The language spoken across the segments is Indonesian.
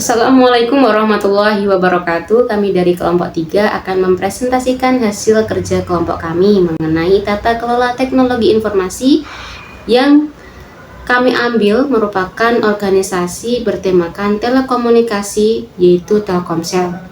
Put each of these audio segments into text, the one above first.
Assalamualaikum warahmatullahi wabarakatuh. Kami dari kelompok 3 akan mempresentasikan hasil kerja kelompok kami mengenai tata kelola teknologi informasi yang kami ambil merupakan organisasi bertemakan telekomunikasi, yaitu Telkomsel.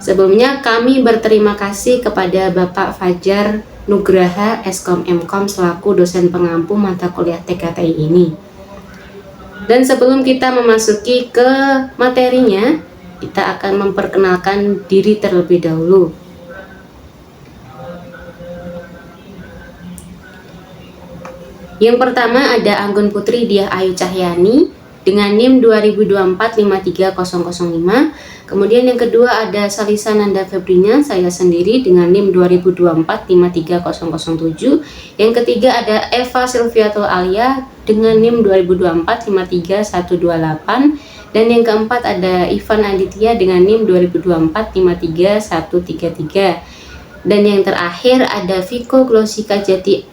Sebelumnya kami berterima kasih kepada Bapak Fajar Nugraha Eskom Mkom selaku dosen pengampu mata kuliah TKTI ini. Dan sebelum kita memasuki ke materinya, kita akan memperkenalkan diri terlebih dahulu. Yang pertama ada Anggun Putri Diah Ayu Cahyani dengan NIM 2024-53005. Kemudian yang kedua ada Salisa Nanda Febrinya, saya sendiri dengan NIM 2024-53007. Yang ketiga ada Eva Silviatul Alia dengan NIM 2024-53128. Dan yang keempat ada Ivan Aditya dengan NIM 2024-53133. Dan yang terakhir ada Viko Glosika Jati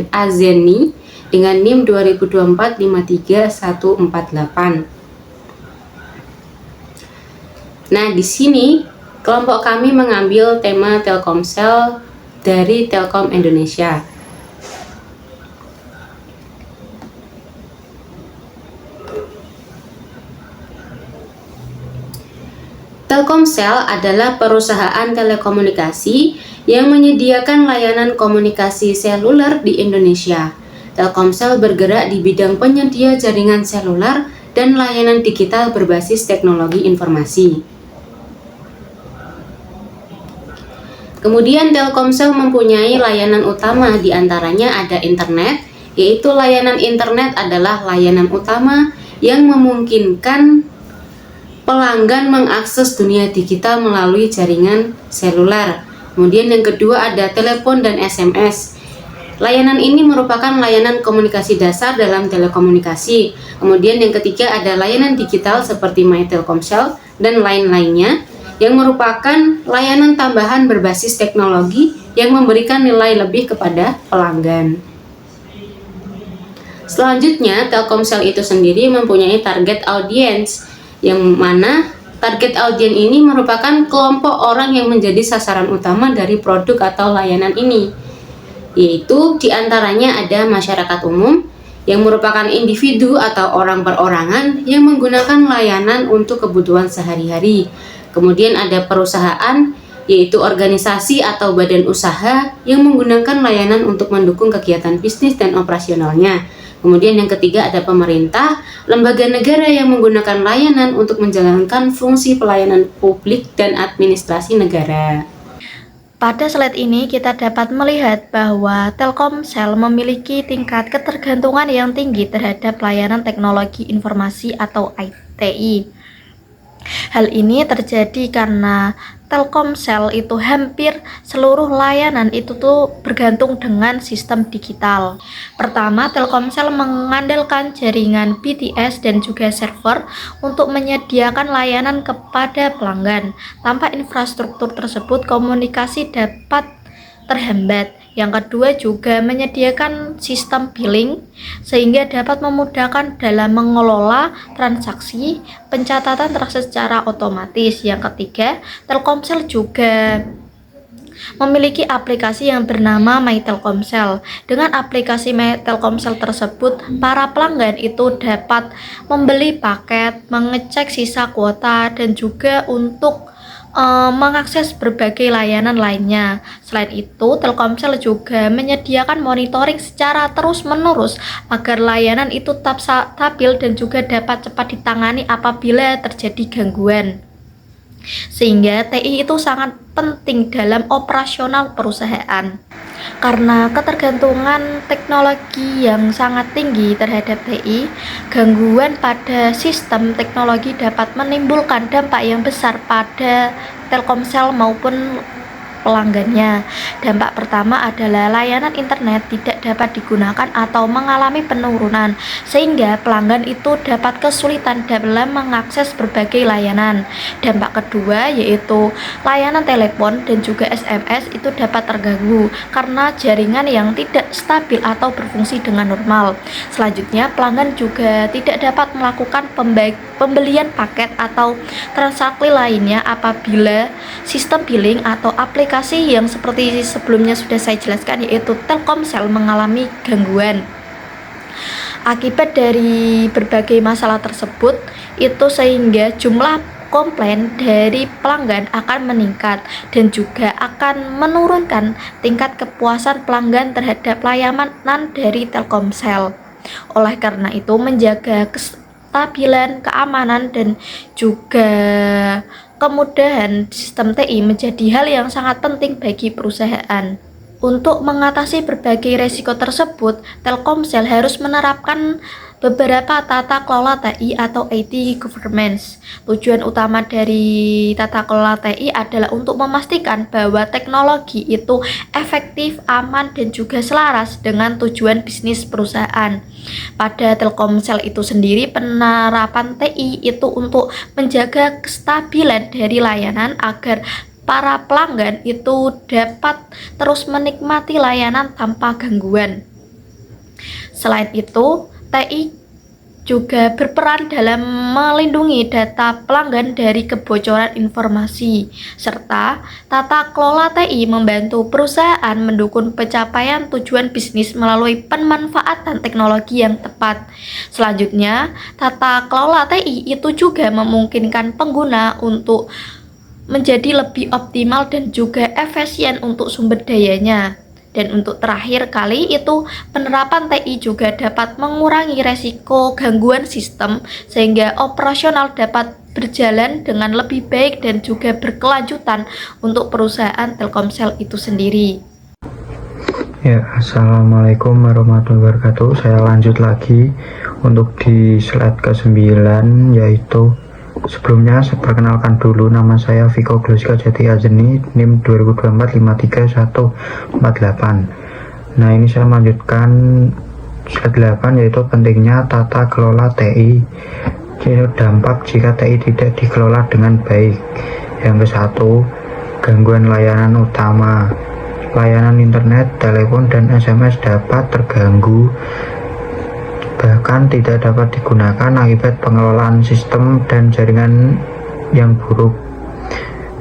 Azeni dengan NIM 2024-53148. Nah, di sini kelompok kami mengambil tema Telkomsel dari Telkom Indonesia. Telkomsel adalah perusahaan telekomunikasi yang menyediakan layanan komunikasi seluler di Indonesia. Telkomsel bergerak di bidang penyedia jaringan seluler dan layanan digital berbasis teknologi informasi. Kemudian Telkomsel mempunyai layanan utama, diantaranya ada internet, yaitu layanan internet adalah layanan utama yang memungkinkan pelanggan mengakses dunia digital melalui jaringan seluler. Kemudian yang kedua ada telepon dan SMS. Layanan ini merupakan layanan komunikasi dasar dalam telekomunikasi. Kemudian yang ketiga ada layanan digital seperti My Telkomsel dan lain-lainnya, yang merupakan layanan tambahan berbasis teknologi yang memberikan nilai lebih kepada pelanggan. Selanjutnya, Telkomsel itu sendiri mempunyai target audience, yang mana target audiens ini merupakan kelompok orang yang menjadi sasaran utama dari produk atau layanan ini, yaitu diantaranya ada masyarakat umum, yang merupakan individu atau orang perorangan yang menggunakan layanan untuk kebutuhan sehari-hari. Kemudian ada perusahaan, yaitu organisasi atau badan usaha yang menggunakan layanan untuk mendukung kegiatan bisnis dan operasionalnya. Kemudian yang ketiga ada pemerintah, lembaga negara yang menggunakan layanan untuk menjalankan fungsi pelayanan publik dan administrasi negara. Pada slide ini kita dapat melihat bahwa Telkomsel memiliki tingkat ketergantungan yang tinggi terhadap layanan teknologi informasi atau ITI. Hal ini terjadi karena Telkomsel itu hampir seluruh layanan itu bergantung dengan sistem digital. Pertama, Telkomsel mengandalkan jaringan BTS dan juga server untuk menyediakan layanan kepada pelanggan. Tanpa infrastruktur tersebut, komunikasi dapat terhambat. Yang kedua juga menyediakan sistem billing sehingga dapat memudahkan dalam mengelola transaksi pencatatan secara otomatis. Yang ketiga, Telkomsel juga memiliki aplikasi yang bernama My Telkomsel. Dengan aplikasi My Telkomsel tersebut, para pelanggan itu dapat membeli paket, mengecek sisa kuota, dan juga untuk mengakses berbagai layanan lainnya. Selain itu, Telkomsel juga menyediakan monitoring secara terus-menerus agar layanan itu tetap stabil dan juga dapat cepat ditangani apabila terjadi gangguan. Sehingga TI itu sangat penting dalam operasional perusahaan. Karena ketergantungan teknologi yang sangat tinggi terhadap TI, gangguan pada sistem teknologi dapat menimbulkan dampak yang besar pada Telkomsel maupun pelanggannya. Dampak pertama adalah layanan internet tidak dapat digunakan atau mengalami penurunan, sehingga pelanggan itu dapat kesulitan dalam mengakses berbagai layanan. Dampak kedua yaitu layanan telepon dan juga SMS itu dapat terganggu karena jaringan yang tidak stabil atau berfungsi dengan normal. Selanjutnya, pelanggan juga tidak dapat melakukan pembelian paket atau transaksi lainnya apabila sistem billing atau aplikasi yang seperti sebelumnya sudah saya jelaskan yaitu Telkomsel mengalami gangguan. Akibat dari berbagai masalah tersebut itu sehingga jumlah komplain dari pelanggan akan meningkat dan juga akan menurunkan tingkat kepuasan pelanggan terhadap layanan dari Telkomsel. Oleh karena itu, menjaga kestabilan, keamanan, dan juga kemudahan sistem TI menjadi hal yang sangat penting bagi perusahaan. Untuk mengatasi berbagai resiko tersebut, Telkomsel harus menerapkan beberapa tata kelola TI atau IT governance. Tujuan utama dari tata kelola TI adalah untuk memastikan bahwa teknologi itu efektif, aman, dan juga selaras dengan tujuan bisnis perusahaan. Pada Telkomsel itu sendiri, penerapan TI itu untuk menjaga kestabilan dari layanan agar para pelanggan itu dapat terus menikmati layanan tanpa gangguan. Selain itu, TI juga berperan dalam melindungi data pelanggan dari kebocoran informasi, serta tata kelola TI membantu perusahaan mendukung pencapaian tujuan bisnis melalui pemanfaatan teknologi yang tepat. Selanjutnya, tata kelola TI itu juga memungkinkan pengguna untuk menjadi lebih optimal dan juga efisien untuk sumber dayanya. Dan untuk terakhir kali itu, penerapan TI juga dapat mengurangi resiko gangguan sistem sehingga operasional dapat berjalan dengan lebih baik dan juga berkelanjutan untuk perusahaan Telkomsel itu sendiri. Ya, assalamualaikum warahmatullahi wabarakatuh. Saya lanjut lagi untuk di slide ke-9, yaitu sebelumnya saya perkenalkan dulu, nama saya Viko Gloska Jati Azeni, NIM 2024 Nah, ini saya melanjutkan slide 8, yaitu pentingnya tata kelola TI. Jadi dampak jika TI tidak dikelola dengan baik. Yang ke-1, gangguan layanan utama. Layanan internet, telepon, dan SMS dapat terganggu, bahkan tidak dapat digunakan akibat pengelolaan sistem dan jaringan yang buruk.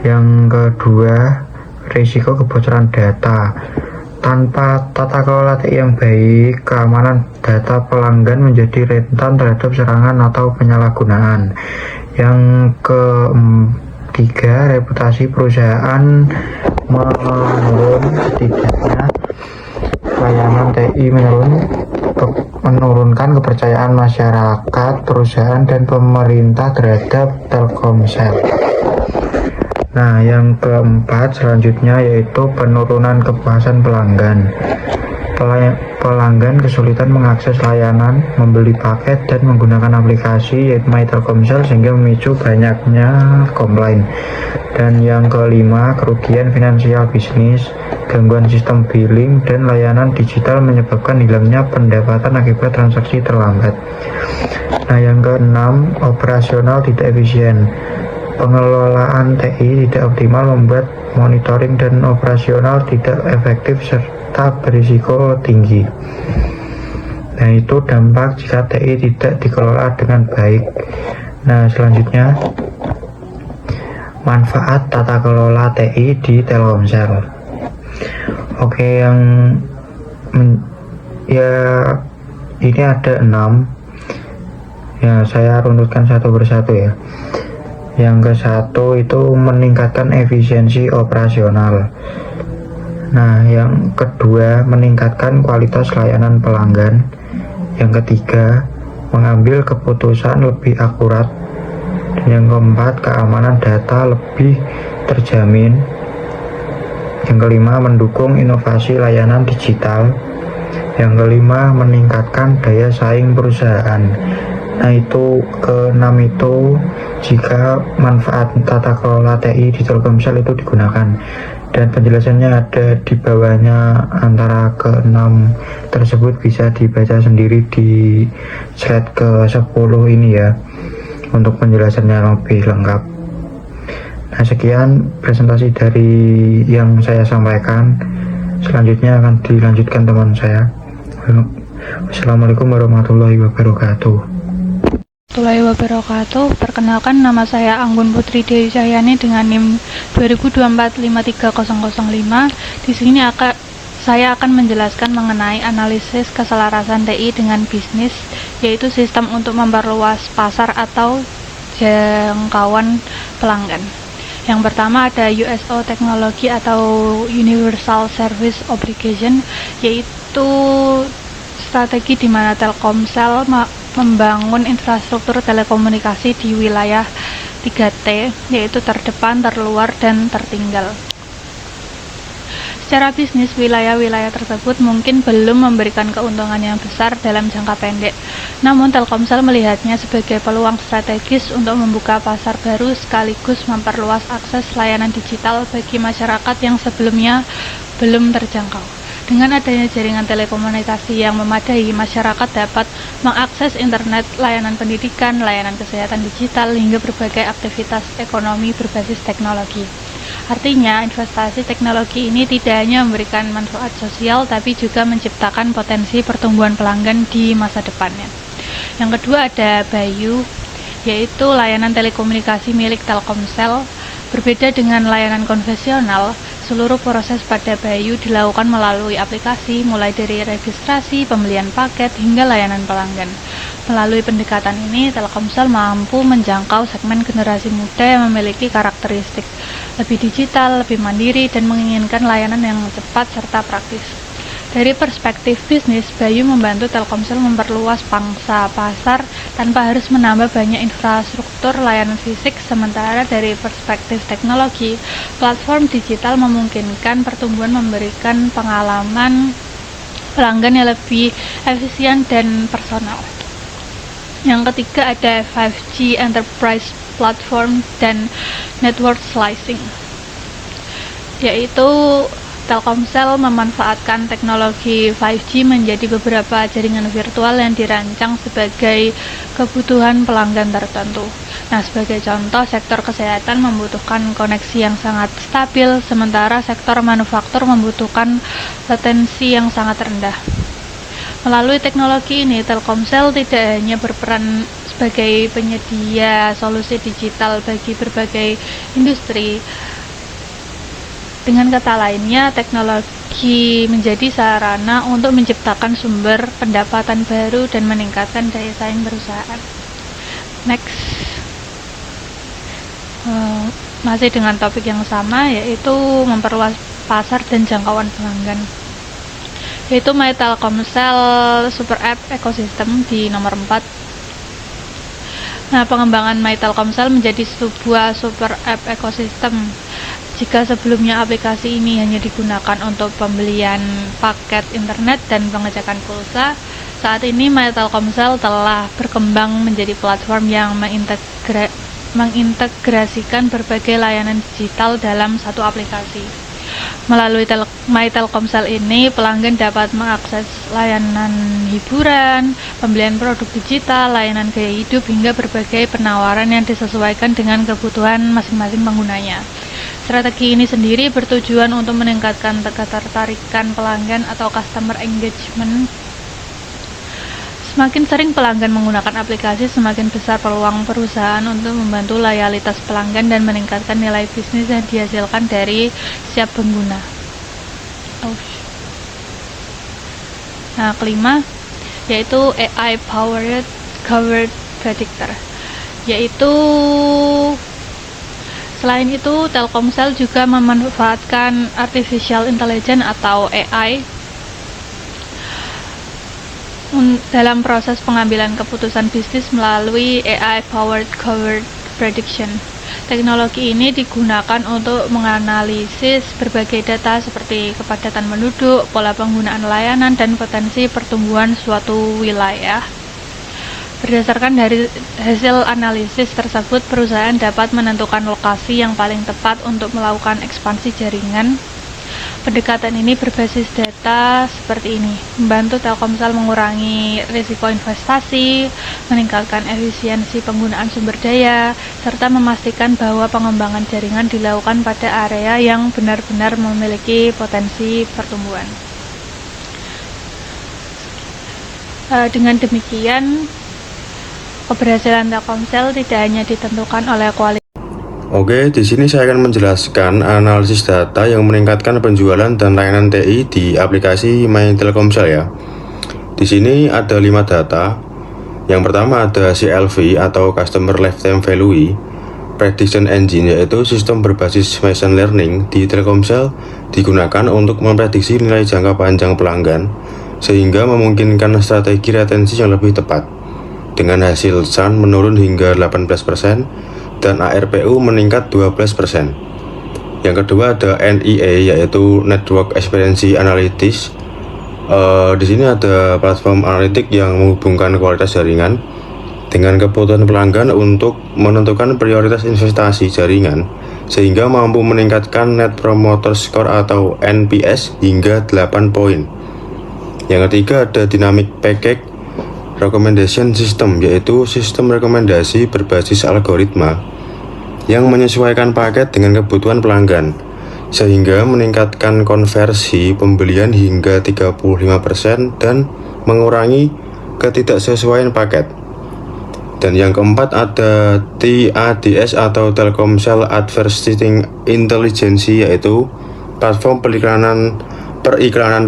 Yang kedua, risiko kebocoran data. Tanpa tata kelola TI yang baik, keamanan data pelanggan menjadi rentan terhadap serangan atau penyalahgunaan. Yang ketiga, reputasi perusahaan menurun. Setidaknya layanan TI menurunkan kepercayaan masyarakat, perusahaan, dan pemerintah terhadap Telkomsel. Nah, yang keempat selanjutnya yaitu penurunan kepuasan pelanggan. Pelanggan kesulitan mengakses layanan, membeli paket, dan menggunakan aplikasi yaitu My Telkomsel sehingga memicu banyaknya komplain. Dan yang kelima, kerugian finansial bisnis. Gangguan sistem billing dan layanan digital menyebabkan hilangnya pendapatan akibat transaksi terlambat. Nah, yang keenam, operasional tidak efisien. Pengelolaan TI tidak optimal membuat monitoring dan operasional tidak efektif serta berisiko tinggi. Nah, itu dampak jika TI tidak dikelola dengan baik. Nah, selanjutnya, manfaat tata kelola TI di Telkomsel. Oke, ini ada 6. Ya, saya runutkan satu persatu ya. Yang ke-1 itu meningkatkan efisiensi operasional. Nah, yang kedua, meningkatkan kualitas layanan pelanggan. Yang ketiga, mengambil keputusan lebih akurat. Dan yang keempat, keamanan data lebih terjamin. Yang kelima, mendukung inovasi layanan digital. Yang kelima, meningkatkan daya saing perusahaan. Nah, itu ke-6 itu jika manfaat tata kelola TI di Telkomsel itu digunakan. Dan penjelasannya ada di bawahnya, antara ke-6 tersebut bisa dibaca sendiri di slide ke-10 ini ya, untuk penjelasannya lebih lengkap. Nah, sekian presentasi dari yang saya sampaikan. Selanjutnya akan dilanjutkan teman saya. Wassalamualaikum warahmatullahi wabarakatuh. Perkenalkan, nama saya Anggun Putri Dewi Cahyani dengan NIM 2024-53005. Di sini saya akan menjelaskan mengenai analisis keselarasan TI dengan bisnis, yaitu sistem untuk memperluas pasar atau jangkauan pelanggan. Yang pertama ada USO teknologi atau Universal Service Obligation, yaitu strategi di mana Telkomsel membangun infrastruktur telekomunikasi di wilayah 3T, yaitu terdepan, terluar, dan tertinggal. Secara bisnis, wilayah-wilayah tersebut mungkin belum memberikan keuntungan yang besar dalam jangka pendek. Namun, Telkomsel melihatnya sebagai peluang strategis untuk membuka pasar baru sekaligus memperluas akses layanan digital bagi masyarakat yang sebelumnya belum terjangkau. Dengan adanya jaringan telekomunikasi yang memadai, masyarakat dapat mengakses internet, layanan pendidikan, layanan kesehatan digital, hingga berbagai aktivitas ekonomi berbasis teknologi. Artinya, investasi teknologi ini tidak hanya memberikan manfaat sosial, tapi juga menciptakan potensi pertumbuhan pelanggan di masa depannya. Yang kedua ada Bayu, yaitu layanan telekomunikasi milik Telkomsel. Berbeda dengan layanan konvensional, seluruh proses pada Bayu dilakukan melalui aplikasi, mulai dari registrasi, pembelian paket, hingga layanan pelanggan. Melalui pendekatan ini, Telkomsel mampu menjangkau segmen generasi muda yang memiliki karakteristik lebih digital, lebih mandiri, dan menginginkan layanan yang cepat serta praktis. Dari perspektif bisnis, Bayu membantu Telkomsel memperluas pangsa pasar tanpa harus menambah banyak infrastruktur layanan fisik, sementara dari perspektif teknologi, platform digital memungkinkan pertumbuhan memberikan pengalaman pelanggan yang lebih efisien dan personal. Yang ketiga ada 5G Enterprise Platform dan Network Slicing, yaitu Telkomsel memanfaatkan teknologi 5G menjadi beberapa jaringan virtual yang dirancang sebagai kebutuhan pelanggan tertentu. Nah, sebagai contoh, sektor kesehatan membutuhkan koneksi yang sangat stabil, sementara sektor manufaktur membutuhkan latensi yang sangat rendah. Melalui teknologi ini, Telkomsel tidak hanya berperan sebagai penyedia solusi digital bagi berbagai industri. Dengan kata lainnya, teknologi menjadi sarana untuk menciptakan sumber pendapatan baru dan meningkatkan daya saing perusahaan. Next, masih dengan topik yang sama, yaitu memperluas pasar dan jangkauan pelanggan, yaitu My Telkomsel Super App Ecosystem di nomor 4. Nah, pengembangan My Telkomsel menjadi sebuah super app ekosistem. Jika sebelumnya aplikasi ini hanya digunakan untuk pembelian paket internet dan pengecekan pulsa, saat ini My Telkomsel telah berkembang menjadi platform yang mengintegrasikan berbagai layanan digital dalam satu aplikasi. Melalui My Telkomsel ini, pelanggan dapat mengakses layanan hiburan, pembelian produk digital, layanan gaya hidup, hingga berbagai penawaran yang disesuaikan dengan kebutuhan masing-masing penggunanya. Strategi ini sendiri bertujuan untuk meningkatkan ketertarikan pelanggan atau customer engagement. Semakin sering pelanggan menggunakan aplikasi, semakin besar peluang perusahaan untuk membantu loyalitas pelanggan dan meningkatkan nilai bisnis yang dihasilkan dari setiap pengguna. Nah, kelima, yaitu AI Powered Covered Predictor, yaitu selain itu, Telkomsel juga memanfaatkan Artificial Intelligence atau AI dalam proses pengambilan keputusan bisnis melalui AI Powered Covered Prediction. Teknologi ini digunakan untuk menganalisis berbagai data seperti kepadatan penduduk, pola penggunaan layanan, dan potensi pertumbuhan suatu wilayah. Berdasarkan dari hasil analisis tersebut, perusahaan dapat menentukan lokasi yang paling tepat untuk melakukan ekspansi jaringan. Pendekatan ini berbasis data seperti ini, membantu Telkomsel mengurangi risiko investasi, meningkatkan efisiensi penggunaan sumber daya, serta memastikan bahwa pengembangan jaringan dilakukan pada area yang benar-benar memiliki potensi pertumbuhan. Dengan demikian, keberhasilan Telkomsel tidak hanya ditentukan oleh kualitas. Oke, di sini saya akan menjelaskan analisis data yang meningkatkan penjualan dan layanan TI di aplikasi My Telkomsel ya. Di sini ada 5 data. Yang pertama ada CLV atau Customer Lifetime Value Prediction Engine, yaitu sistem berbasis machine learning di Telkomsel digunakan untuk memprediksi nilai jangka panjang pelanggan sehingga memungkinkan strategi retensi yang lebih tepat. Dengan hasil churn menurun hingga 18% dan ARPU meningkat 12%. Yang kedua ada NEA, yaitu Network Experience Analytics. Di sini ada platform analitik yang menghubungkan kualitas jaringan dengan kebutuhan pelanggan untuk menentukan prioritas investasi jaringan sehingga mampu meningkatkan Net Promoter Score atau NPS hingga 8 poin. Yang ketiga ada Dynamic Package Recommendation System, yaitu sistem rekomendasi berbasis algoritma yang menyesuaikan paket dengan kebutuhan pelanggan sehingga meningkatkan konversi pembelian hingga 35% dan mengurangi ketidaksesuaian paket. Dan yang keempat ada TADS atau Telkomsel Advertising Intelligence, yaitu platform periklanan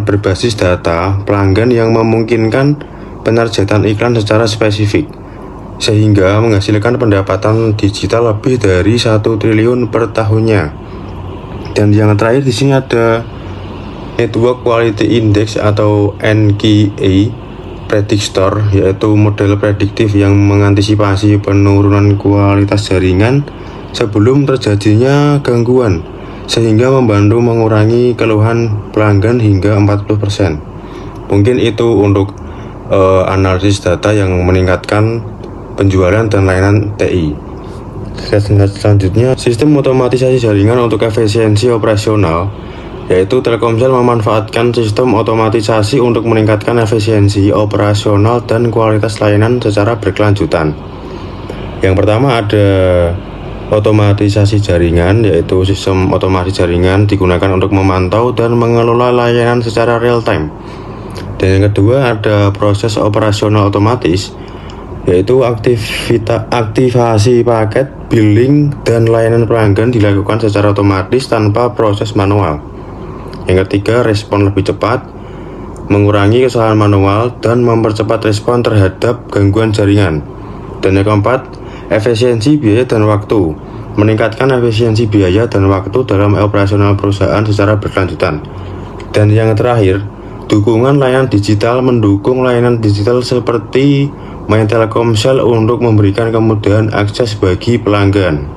berbasis data pelanggan yang memungkinkan penargetan iklan secara spesifik sehingga menghasilkan pendapatan digital lebih dari 1 triliun per tahunnya. Dan yang terakhir di sini ada Network Quality Index atau NQA Predictor, yaitu model prediktif yang mengantisipasi penurunan kualitas jaringan sebelum terjadinya gangguan sehingga membantu mengurangi keluhan pelanggan hingga 40%. Mungkin itu untuk analisis data yang meningkatkan penjualan dan layanan TI. Selanjutnya, sistem otomatisasi jaringan untuk efisiensi operasional, yaitu Telkomsel memanfaatkan sistem otomatisasi untuk meningkatkan efisiensi operasional dan kualitas layanan secara berkelanjutan. Yang pertama ada otomatisasi jaringan, yaitu sistem otomatisasi jaringan digunakan untuk memantau dan mengelola layanan secara real time. Dan yang kedua ada proses operasional otomatis, yaitu aktivasi paket, billing, dan layanan pelanggan dilakukan secara otomatis tanpa proses manual. Yang ketiga, respon lebih cepat, mengurangi kesalahan manual, dan mempercepat respon terhadap gangguan jaringan. Dan yang keempat, efisiensi biaya dan waktu, meningkatkan efisiensi biaya dan waktu dalam operasional perusahaan secara berkelanjutan. Dan yang terakhir, dukungan layanan digital, mendukung layanan digital seperti My Telkomsel untuk memberikan kemudahan akses bagi pelanggan.